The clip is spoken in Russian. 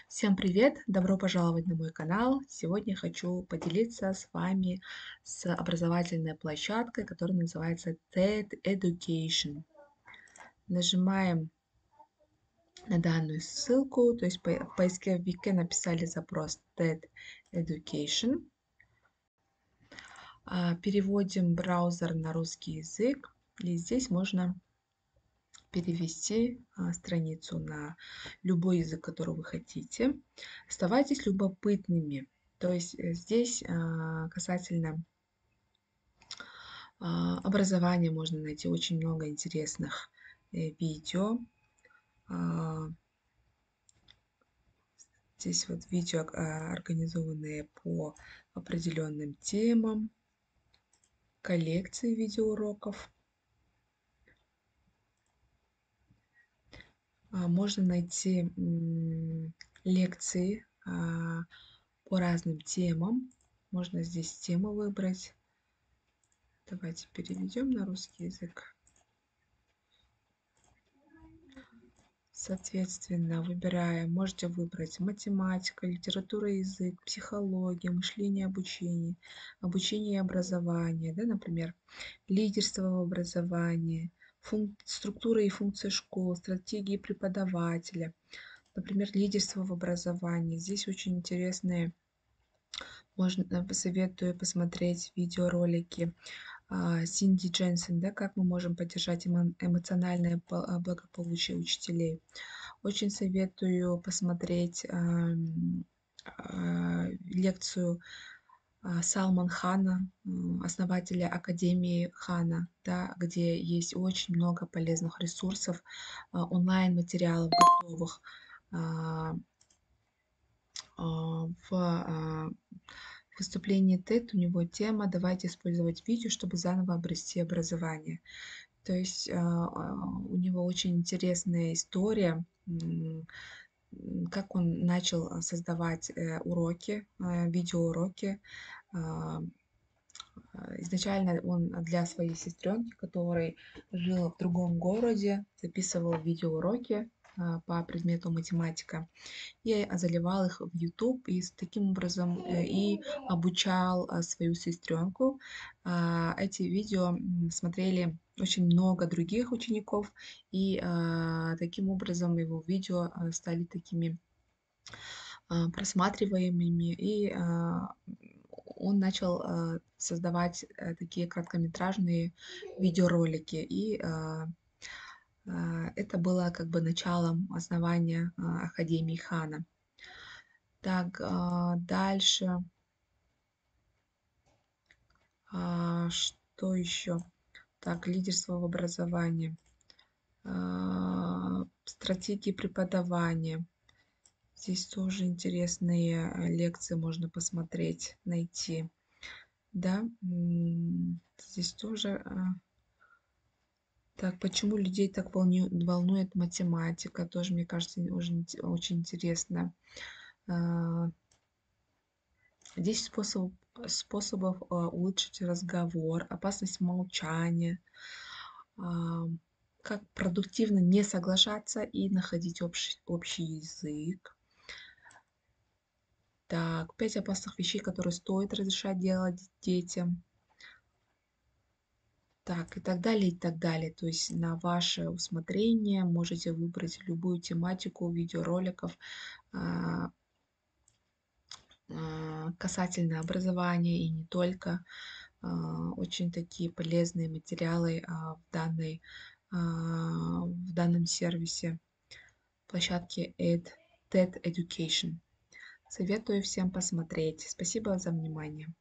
Всем привет! Добро пожаловать на мой канал. Сегодня хочу поделиться с вами с образовательной площадкой, которая называется TED Education. Нажимаем на данную ссылку, то есть в поисковике написали запрос TED Education. Переводим браузер на русский язык, и здесь можно перевести страницу на любой язык, который вы хотите. Оставайтесь любопытными. То есть здесь касательно образования можно найти очень много интересных видео. Здесь вот видео организованные по определенным темам, коллекции видеоуроков. Можно найти лекции по разным темам. Можно здесь темы выбрать. Давайте переведем на русский язык. Соответственно, выбираем, можете выбрать математика, литература, язык, психология, мышление, обучение и образование, да, например, лидерство в образовании, структура и функция школ, стратегии преподавателя, например, лидерство в образовании. Здесь очень интересные, посоветую посмотреть видеоролики Синди Дженсен, да, как мы можем поддержать эмоциональное благополучие учителей. Очень советую посмотреть лекцию Салман Хана, основателя Академии Хана, да, где есть очень много полезных ресурсов, онлайн-материалов готовых в выступлении TED. У него тема «Давайте использовать видео, чтобы заново обрести образование». То есть у него очень интересная история, как он начал создавать уроки, видеоуроки. Изначально он для своей сестренки, которая жила в другом городе, записывал видеоуроки по предмету математика и заливал их в YouTube, и таким образом и обучал свою сестренку. Эти видео смотрели очень много других учеников, и таким образом его видео стали такими просматриваемыми, и он начал создавать такие короткометражные видеоролики, и это было как бы началом основания Академии Хана. Так, дальше. Что еще? Так, лидерство в образовании. Стратегии преподавания. Здесь тоже интересные лекции можно посмотреть, найти. Да, здесь тоже. Так, почему людей так волнует математика? Тоже, мне кажется, очень интересно. Здесь способов улучшить разговор, опасность молчания, как продуктивно не соглашаться и находить общий язык. Так, 5 опасных вещей, которые стоит разрешать делать детям. Так, и так далее, и так далее. То есть на ваше усмотрение можете выбрать любую тематику видеороликов касательно образования и не только. Очень такие полезные материалы в данном сервисе, площадке TED Education. Советую всем посмотреть. Спасибо за внимание.